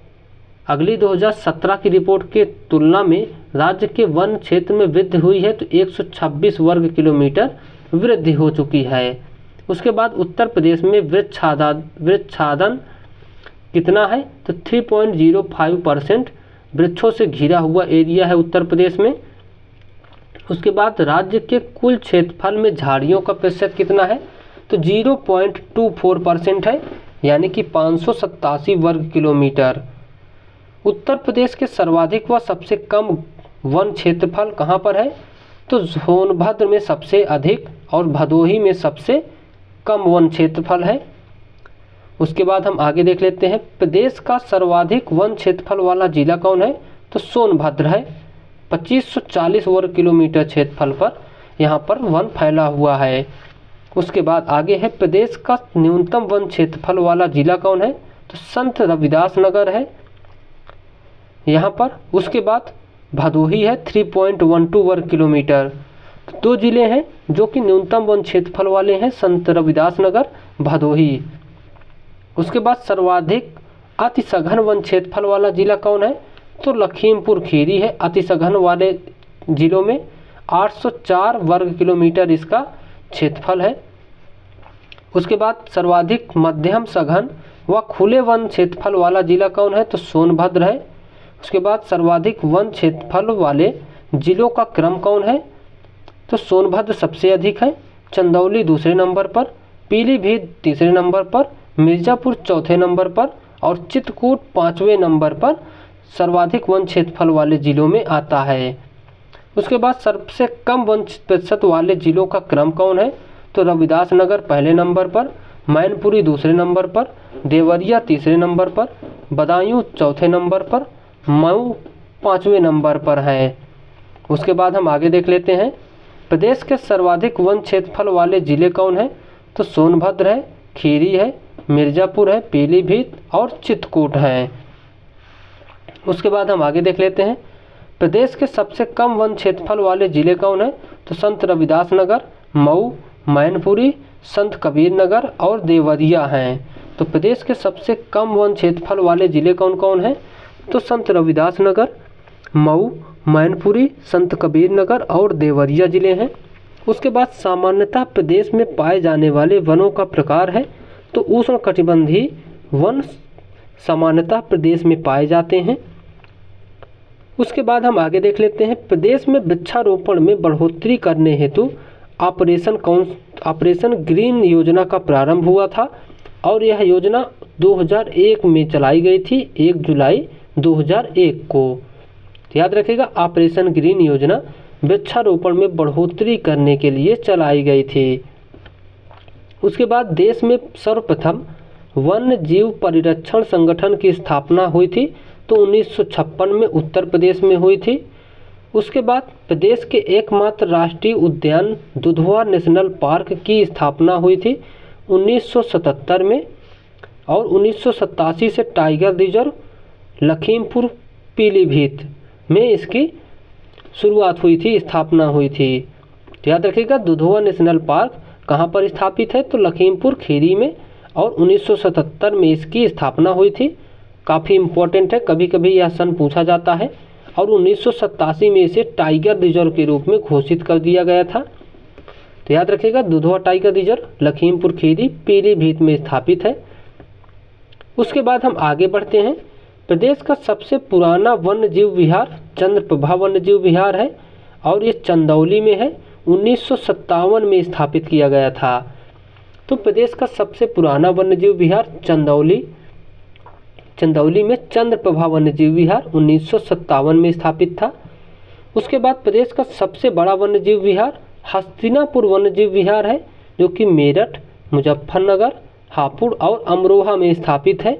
अगली 2017 की रिपोर्ट के तुलना में राज्य के वन क्षेत्र में वृद्धि हुई है, तो 126 वर्ग किलोमीटर वृद्धि हो चुकी है। उसके बाद उत्तर प्रदेश में वृक्षाच्छादन कितना है, तो 3.05% वृक्षों से घिरा हुआ एरिया है उत्तर प्रदेश में। उसके बाद राज्य के कुल क्षेत्रफल में झाड़ियों का प्रतिशत कितना है, तो 0.24% है, यानी कि 587 वर्ग किलोमीटर। उत्तर प्रदेश के सर्वाधिक व सबसे कम वन क्षेत्रफल कहाँ पर है, तो सोनभद्र में सबसे अधिक और भदोही में सबसे कम वन क्षेत्रफल है। उसके बाद हम आगे देख लेते हैं, प्रदेश का सर्वाधिक वन क्षेत्रफल वाला जिला कौन है, तो सोनभद्र है। 2540 वर्ग किलोमीटर क्षेत्रफल पर यहाँ पर वन फैला हुआ है। उसके बाद आगे है, प्रदेश का न्यूनतम वन क्षेत्रफल वाला जिला कौन है, तो संत रविदास नगर है यहाँ पर। उसके बाद भदोही है 3.12 वर्ग किलोमीटर। तो दो जिले हैं जो कि न्यूनतम वन क्षेत्रफल वाले हैं, संत रविदास नगर, भदोही। उसके बाद सर्वाधिक अति सघन वन क्षेत्रफल वाला जिला कौन है, तो लखीमपुर खीरी है। अति सघन वाले जिलों में 804 वर्ग किलोमीटर इसका क्षेत्रफल है। उसके बाद सर्वाधिक मध्यम सघन व खुले वन क्षेत्रफल वाला जिला कौन है, तो सोनभद्र है। उसके बाद सर्वाधिक वन क्षेत्रफल वाले जिलों का क्रम कौन है, तो सोनभद्र सबसे अधिक है, चंदौली दूसरे नंबर पर, पीलीभीत तीसरे नंबर पर, मिर्ज़ापुर चौथे नंबर पर और चित्रकूट 5वें नंबर पर सर्वाधिक वन क्षेत्रफल वाले जिलों में आता है। उसके बाद सबसे कम वन प्रतिशत वाले जिलों का क्रम कौन है, तो रविदास नगर पहले नंबर पर, मैनपुरी दूसरे नंबर पर, देवरिया तीसरे नंबर पर, बदायूं चौथे नंबर पर, मऊ 5वें नंबर पर है। उसके बाद हम आगे देख लेते हैं, प्रदेश के सर्वाधिक वन क्षेत्रफल वाले जिले कौन हैं, तो सोनभद्र है, खीरी है, मिर्ज़ापुर है, पीलीभीत और चित्रकूट है। उसके बाद हम आगे देख लेते हैं, प्रदेश के सबसे कम वन क्षेत्रफल वाले जिले कौन हैं, तो संत रविदास नगर, मऊ, मैनपुरी, संत कबीर नगर और देवरिया हैं। तो प्रदेश के सबसे कम वन क्षेत्रफल वाले जिले कौन कौन हैं, तो संत रविदास नगर, मऊ, मैनपुरी, संत कबीर नगर और देवरिया जिले हैं। उसके बाद सामान्यतः प्रदेश में पाए जाने वाले वनों का प्रकार है, तो उष्णकटिबंधीय वन सामान्यतः प्रदेश में पाए जाते हैं। उसके बाद हम आगे देख लेते हैं, प्रदेश में वृक्षारोपण में बढ़ोतरी करने हेतु ऑपरेशन ग्रीन योजना का प्रारंभ हुआ था और यह योजना 2001 में चलाई गई थी, 1 जुलाई 2001 को। याद रखिएगा, ऑपरेशन ग्रीन योजना वृक्षारोपण में बढ़ोतरी करने के लिए चलाई गई थी। उसके बाद देश में सर्वप्रथम वन्य जीव परिरक्षण संगठन की स्थापना हुई थी, तो 1956 में उत्तर प्रदेश में हुई थी। उसके बाद प्रदेश के एकमात्र राष्ट्रीय उद्यान दुधवा नेशनल पार्क की स्थापना हुई थी 1977 में, और 1987 से टाइगर रिजर्व लखीमपुर पीलीभीत में इसकी शुरुआत हुई थी, स्थापना हुई थी। तो याद रखिएगा दुधवा नेशनल पार्क कहाँ पर स्थापित है, तो लखीमपुर खीरी में, और 1977 में इसकी स्थापना हुई थी। काफ़ी इम्पोर्टेंट है, कभी कभी यह सन पूछा जाता है। और 1987 में इसे टाइगर रिजर्व के रूप में घोषित कर दिया गया था। तो याद रखिएगा दुधवा टाइगर रिजर्व लखीमपुर खीरी पीलीभीत में स्थापित है। उसके बाद हम आगे बढ़ते हैं। प्रदेश का सबसे पुराना वन्य जीव विहार चंद्रप्रभा वन्य जीव विहार है, और ये चंदौली में है। 1957 में स्थापित किया गया था। तो प्रदेश का सबसे पुराना वन्य जीव विहार चंदौली में चंद्रप्रभा वन्य जीव विहार 1957 में स्थापित था। उसके बाद प्रदेश का सबसे बड़ा वन्य जीव विहार हस्तिनापुर वन्य जीव विहार है, जो कि मेरठ, मुजफ्फरनगर, हापुड़ और अमरोहा में स्थापित है।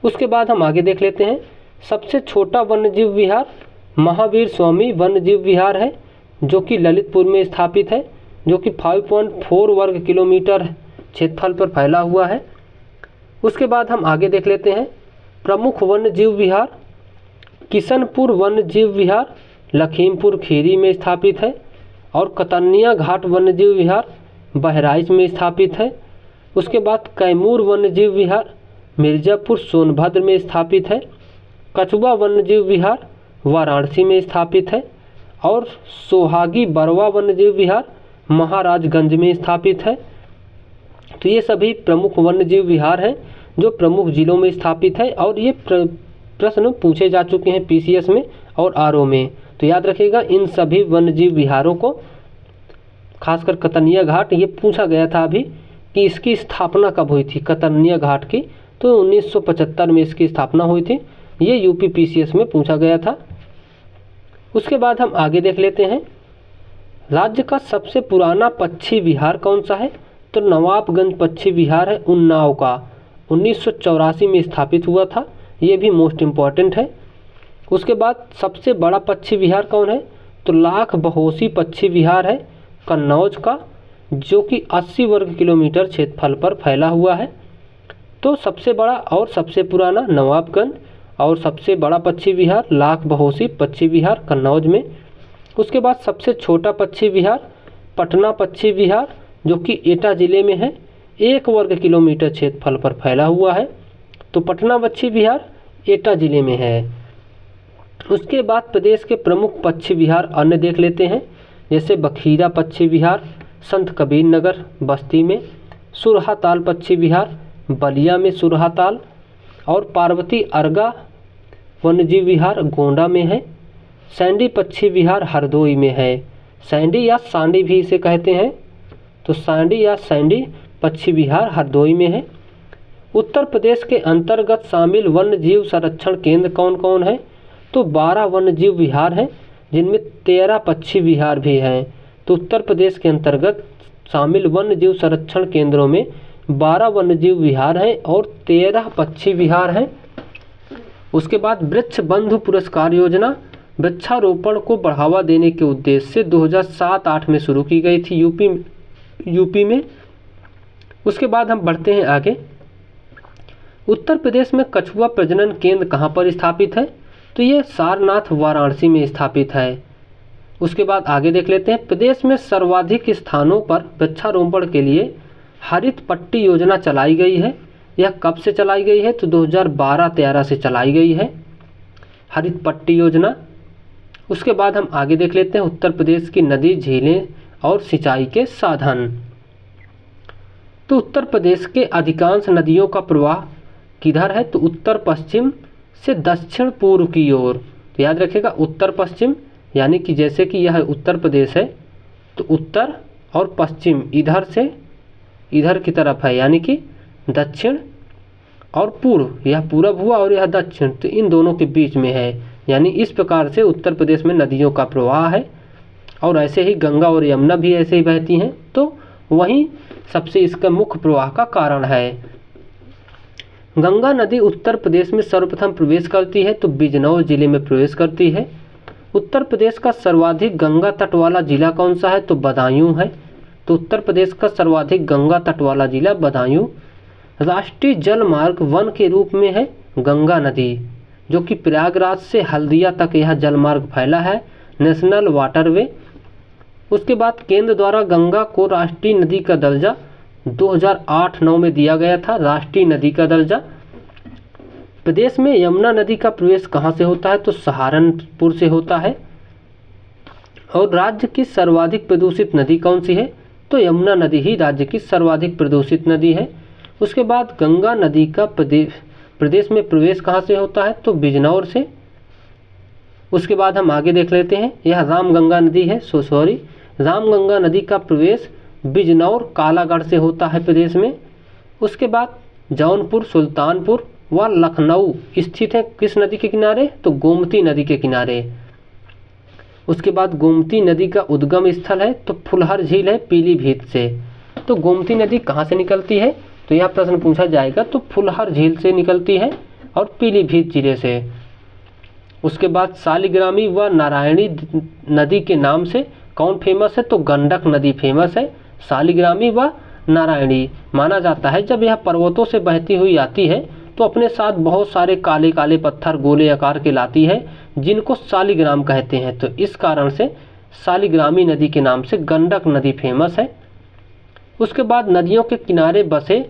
उसके बाद हम आगे देख लेते हैं। सबसे छोटा वन्य जीव विहार महावीर स्वामी वन्य जीव विहार है, जो कि ललितपुर में स्थापित है, जो कि 5.4 वर्ग किलोमीटर क्षेत्रफल पर फैला हुआ है। उसके बाद हम आगे देख लेते हैं। प्रमुख वन्य जीव विहार किशनपुर वन्य जीव विहार लखीमपुर खीरी में स्थापित है, और कतनिया घाट वन्य जीव विहार बहराइच में स्थापित है। उसके बाद कैमूर वन्य जीव विहार मिर्जापुर सोनभद्र में स्थापित है। कछुआ वन्य जीव विहार वाराणसी में स्थापित है, और सोहागी बरवा वन्य जीव विहार महाराजगंज में स्थापित है। तो ये सभी प्रमुख वन्य जीव विहार हैं जो प्रमुख जिलों में स्थापित है, और ये प्रश्न पूछे जा चुके हैं पीसीएस में और आरओ में। तो याद रखिएगा इन सभी वन्य जीव विहारों को, खासकर कतनिया घाट, ये पूछा गया था अभी कि इसकी स्थापना कब हुई थी कतनिया घाट की, तो 1975 में इसकी स्थापना हुई थी। ये यूपी पीसीएस में पूछा गया था। उसके बाद हम आगे देख लेते हैं। राज्य का सबसे पुराना पक्षी विहार कौन सा है, तो नवाबगंज पक्षी विहार है उन्नाव का, 1984 में स्थापित हुआ था। ये भी मोस्ट इम्पॉर्टेंट है। उसके बाद सबसे बड़ा पक्षी विहार कौन है, तो लाख बहोसी पक्षी विहार है कन्नौज का, जो कि 80 वर्ग किलोमीटर क्षेत्रफल पर फैला हुआ है। तो सबसे बड़ा और सबसे पुराना नवाबगंज, और सबसे बड़ा पक्षी विहार लाख बहोसी पक्षी विहार कन्नौज में। उसके बाद सबसे छोटा पक्षी विहार पटना पक्षी विहार, जो कि एटा ज़िले में है, 1 वर्ग किलोमीटर क्षेत्रफल पर फैला हुआ है। तो पटना पक्षी विहार एटा ज़िले में है। उसके बाद प्रदेश के प्रमुख पक्षी विहार अन्य देख लेते हैं, जैसे बखीरा पक्षी विहार संत कबीर नगर बस्ती में, सुरहाताल पक्षी विहार बलिया में सुरहाताल, और पार्वती अर्गा वन्यजीव विहार गोंडा में है। सैंडी पक्षी विहार हरदोई में है। सैंडी या सांडी भी इसे कहते हैं, तो सांडी या सैंडी पक्षी विहार हरदोई में है। उत्तर प्रदेश के अंतर्गत शामिल वन्य जीव संरक्षण केंद्र कौन कौन है, तो 12 वन्य जीव विहार हैं, जिनमें 13 पक्षी विहार भी हैं। तो उत्तर प्रदेश के अंतर्गत शामिल वन्य जीव संरक्षण केंद्रों में 12 वन्य जीव विहार हैं और 13 पक्षी विहार हैं। उसके बाद वृक्ष बंधु पुरस्कार योजना वृक्षारोपण को बढ़ावा देने के उद्देश्य से 2007-8 में शुरू की गई थी यूपी में। उसके बाद हम बढ़ते हैं आगे। उत्तर प्रदेश में कछुआ प्रजनन केंद्र कहाँ पर स्थापित है, तो ये सारनाथ वाराणसी में स्थापित है। उसके बाद आगे देख लेते हैं। प्रदेश में सर्वाधिक स्थानों पर वृक्षारोपण के लिए हरित पट्टी योजना चलाई गई है। यह कब से चलाई गई है, तो 2012-13 से चलाई गई है हरित पट्टी योजना। उसके बाद हम आगे देख लेते हैं उत्तर प्रदेश की नदी, झीलें और सिंचाई के साधन। तो उत्तर प्रदेश के अधिकांश नदियों का प्रवाह किधर है, तो उत्तर पश्चिम से दक्षिण पूर्व की ओर। तो याद रखिएगा उत्तर पश्चिम, यानी कि जैसे कि यह उत्तर प्रदेश है तो उत्तर और पश्चिम इधर से इधर की तरफ है, यानी कि दक्षिण और पूर्व, यह पूरब हुआ और यह दक्षिण, तो इन दोनों के बीच में है। यानी इस प्रकार से उत्तर प्रदेश में नदियों का प्रवाह है। और ऐसे ही गंगा और यमुना भी ऐसे ही बहती हैं। तो वहीं सबसे इसका मुख्य प्रवाह का कारण है। गंगा नदी उत्तर प्रदेश में सर्वप्रथम प्रवेश करती है तो बिजनौर जिले में प्रवेश करती है। उत्तर प्रदेश का सर्वाधिक गंगा तट वाला जिला कौन सा है तो बदायूं है। तो उत्तर प्रदेश का सर्वाधिक गंगा तट वाला जिला बदायूं। राष्ट्रीय जल मार्ग वन के रूप में है गंगा नदी, जो कि प्रयागराज से हल्दिया तक यह जल मार्ग फैला है, नेशनल वाटरवे। उसके बाद केंद्र द्वारा गंगा को राष्ट्रीय नदी का दर्जा 2008-9 में दिया गया था, राष्ट्रीय नदी का दर्जा। प्रदेश में यमुना नदी का प्रवेश कहाँ से होता है तो सहारनपुर से होता है। और राज्य की सर्वाधिक प्रदूषित नदी कौन सी है तो यमुना नदी ही राज्य की सर्वाधिक प्रदूषित नदी है। उसके बाद गंगा नदी का प्रदेश में प्रवेश कहाँ से होता है तो बिजनौर से। उसके बाद हम आगे देख लेते हैं, यह रामगंगा नदी है, रामगंगा नदी का प्रवेश बिजनौर कालागढ़ से होता है प्रदेश में। उसके बाद जौनपुर, सुल्तानपुर व लखनऊ स्थित है किस नदी के किनारे तो गोमती नदी के किनारे। उसके बाद गोमती नदी का उद्गम स्थल है तो फुलहर झील है पीलीभीत से। तो गोमती नदी कहाँ से निकलती है तो यह प्रश्न पूछा जाएगा तो फुलहर झील से निकलती है और पीलीभीत जिले से। उसके बाद शालिग्रामी व नारायणी नदी के नाम से कौन फेमस है तो गंडक नदी फेमस है। शालिग्रामी व नारायणी माना जाता है जब यह पर्वतों से बहती हुई आती है तो अपने साथ बहुत सारे काले काले पत्थर गोले आकार के लाती है, जिनको शालिग्राम कहते हैं। तो इस कारण से शालिग्रामी नदी के नाम से गंडक नदी फेमस है। उसके बाद नदियों के किनारे बसे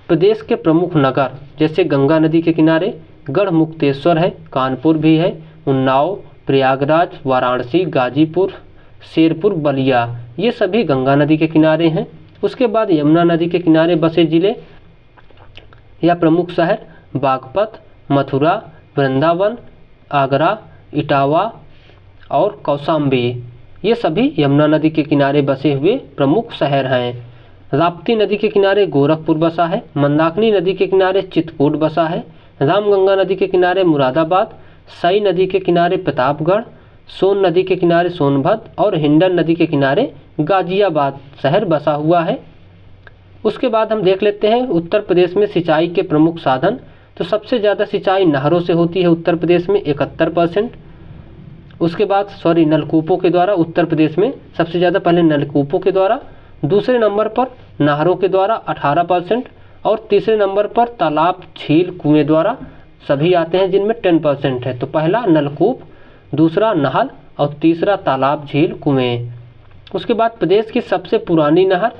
प्रदेश के प्रमुख नगर जैसे गंगा नदी के किनारे गढ़मुक्तेश्वर है, कानपुर भी है, उन्नाव, प्रयागराज, वाराणसी, गाजीपुर, शेरपुर, बलिया, ये सभी गंगा नदी के किनारे हैं। उसके बाद यमुना नदी के किनारे बसे जिले या प्रमुख शहर बागपत, मथुरा, वृंदावन, आगरा, इटावा और कौशाम्बी, ये सभी यमुना नदी के किनारे बसे हुए प्रमुख शहर हैं। राप्ती नदी के किनारे गोरखपुर बसा है, मंदाकिनी नदी के किनारे चित्रकूट बसा है, रामगंगा नदी के किनारे मुरादाबाद, सई नदी के किनारे प्रतापगढ़, सोन नदी के किनारे सोनभद्र और हिंडन नदी के किनारे गाजियाबाद शहर बसा हुआ है। उसके बाद हम देख लेते हैं उत्तर प्रदेश में सिंचाई के प्रमुख साधन। तो सबसे ज़्यादा सिंचाई नहरों से होती है उत्तर प्रदेश में 71%। उसके बाद नलकूपों के द्वारा उत्तर प्रदेश में सबसे ज़्यादा पहले नलकूपों के द्वारा, दूसरे नंबर पर नहरों के द्वारा 18% और तीसरे नंबर पर तालाब, झील, कुएं द्वारा सभी आते हैं जिनमें 10% है। तो पहला नलकूप, दूसरा नहर और तीसरा तालाब, झील, कुएं। उसके बाद प्रदेश की सबसे पुरानी नहर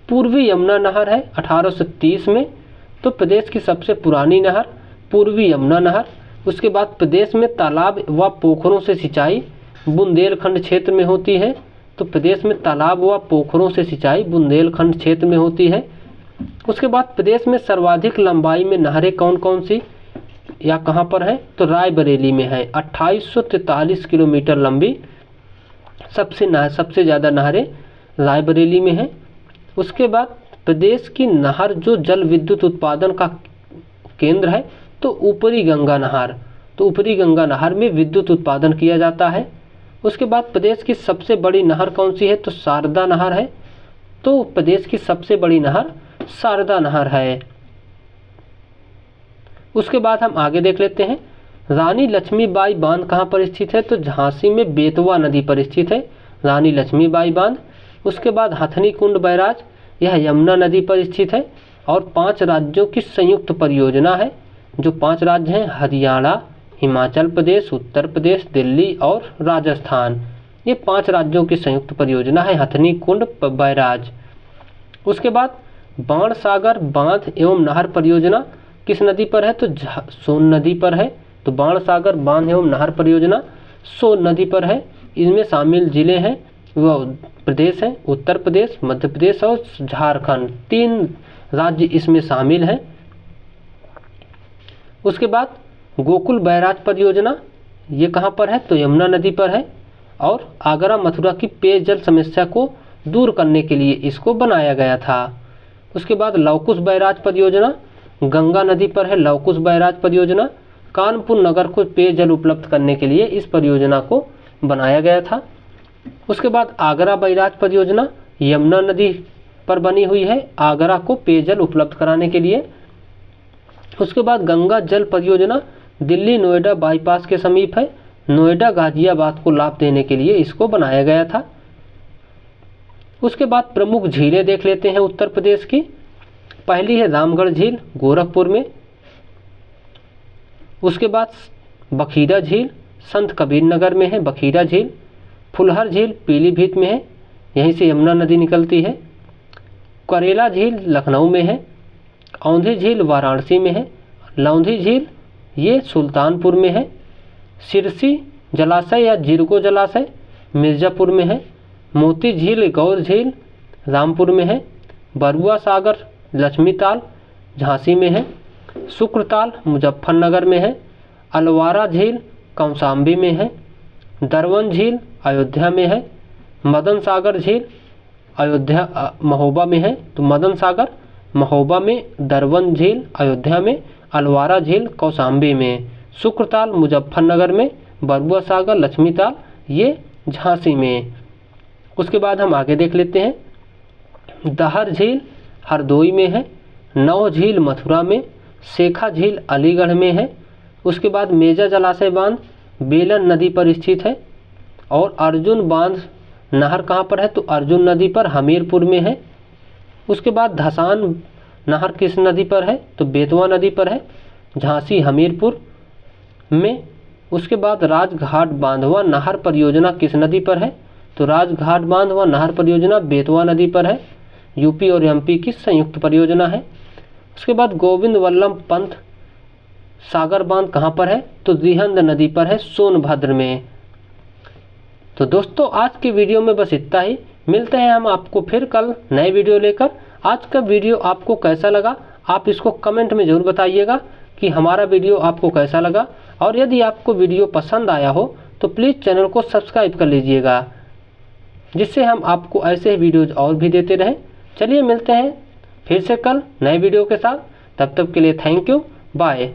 पूर्वी यमुना नहर है 1830 में। तो प्रदेश की सबसे पुरानी नहर पूर्वी यमुना नहर। उसके बाद प्रदेश में तालाब व पोखरों से सिंचाई बुंदेलखंड क्षेत्र में होती है। तो प्रदेश में तालाब व पोखरों से सिंचाई बुंदेलखंड क्षेत्र में होती है। उसके बाद प्रदेश में सर्वाधिक लंबाई में नहरें कौन कौन सी या कहाँ पर है तो रायबरेली में है, 2843 किलोमीटर लंबी सबसे ज़्यादा नहरें रायबरेली में है। उसके बाद प्रदेश की नहर जो जल विद्युत उत्पादन का केंद्र है तो ऊपरी गंगा नहर, तो ऊपरी गंगा नहर में विद्युत उत्पादन किया जाता है। उसके बाद प्रदेश की सबसे बड़ी नहर कौन सी है तो शारदा नहर है। तो प्रदेश की सबसे बड़ी नहर शारदा नहर है। उसके बाद हम आगे देख लेते हैं रानी लक्ष्मीबाई बांध कहाँ पर स्थित है तो झांसी में बेतवा नदी पर स्थित है रानी लक्ष्मीबाई बांध। उसके बाद हथनी कुंड बैराज, यह यमुना नदी पर स्थित है और 5 राज्यों की संयुक्त परियोजना है। जो 5 राज्य हैं हरियाणा, हिमाचल प्रदेश, उत्तर प्रदेश, दिल्ली और राजस्थान, ये 5 राज्यों की संयुक्त परियोजना है हथनी कुंड बैराज। उसके बाद बाणसागर बांध एवं नहर परियोजना किस नदी पर है तो सोन नदी पर है। तो बाणसागर बांध एवं नहर परियोजना सोन नदी पर है। इनमें शामिल जिले हैं वह प्रदेश हैं उत्तर प्रदेश, मध्य प्रदेश और झारखंड, 3 राज्य इसमें शामिल हैं। उसके बाद गोकुल बैराज परियोजना ये कहाँ पर है तो यमुना नदी पर है और आगरा मथुरा की पेयजल समस्या को दूर करने के लिए इसको बनाया गया था। उसके बाद लवकुश बैराज परियोजना गंगा नदी पर है। लवकुश बैराज परियोजना कानपुर नगर को पेयजल उपलब्ध करने के लिए इस परियोजना को बनाया गया था। उसके बाद आगरा बैराज परियोजना यमुना नदी पर बनी हुई है आगरा को पेयजल उपलब्ध कराने के लिए। उसके बाद गंगा जल परियोजना दिल्ली नोएडा बाईपास के समीप है। नोएडा गाजियाबाद को लाभ देने के लिए इसको बनाया गया था। उसके बाद प्रमुख झीलें देख लेते हैं उत्तर प्रदेश की। पहली है रामगढ़ झील गोरखपुर में। उसके बाद बखीरा झील संत कबीर नगर में है बखीरा झील। फुलहर झील पीलीभीत में है, यहीं से यमुना नदी निकलती है। करेला झील लखनऊ में है। औंधी झील वाराणसी में है। लौंधी झील ये सुल्तानपुर में है। सिरसी जलाशय या जिरको जलाशय मिर्ज़ापुर में है। मोती झील गौर झील रामपुर में है। बरुआ सागर लक्ष्मीताल झांसी में है। शुक्रताल मुजफ्फरनगर में है। अलवारा झील कौशाम्बी में है। दरवन झील अयोध्या में है। मदन सागर झील अयोध्या महोबा में है। तो मदन सागर महोबा में, दरवन झील अयोध्या में, अलवारा झील कौशाम्बी में, शुक्रताल मुजफ्फरनगर में, बरुआ सागर लक्ष्मीताल ये झांसी में। उसके बाद हम आगे देख लेते हैं। दहर झील हरदोई में है। नौ झील मथुरा में। शेखा झील अलीगढ़ में है। उसके बाद मेजा जलाशय बांध बेलन नदी पर स्थित है। और अर्जुन बांध नहर कहाँ पर है? तो अर्जुन नदी पर हमीरपुर में है। उसके बाद धसान नहर किस नदी पर है? तो बेतवा नदी पर है, झांसी हमीरपुर में। उसके बाद राजघाट बांध व नहर परियोजना किस नदी पर है? तो राजघाट बांध व नहर परियोजना बेतवा नदी पर है, यूपी और एमपी की संयुक्त परियोजना है। उसके बाद गोविंद वल्लभ पंत सागर बांध कहाँ पर है? तो दिहंद नदी पर है, सोनभद्र में। तो दोस्तों आज की वीडियो में बस इतना ही। मिलते हैं हम आपको फिर कल नए वीडियो लेकर। आज का वीडियो आपको कैसा लगा आप इसको कमेंट में ज़रूर बताइएगा कि हमारा वीडियो आपको कैसा लगा। और यदि आपको वीडियो पसंद आया हो तो प्लीज़ चैनल को सब्सक्राइब कर लीजिएगा, जिससे हम आपको ऐसे वीडियोज़ और भी देते रहें। चलिए मिलते हैं फिर से कल नए वीडियो के साथ। तब तक के लिए थैंक यू, बाय।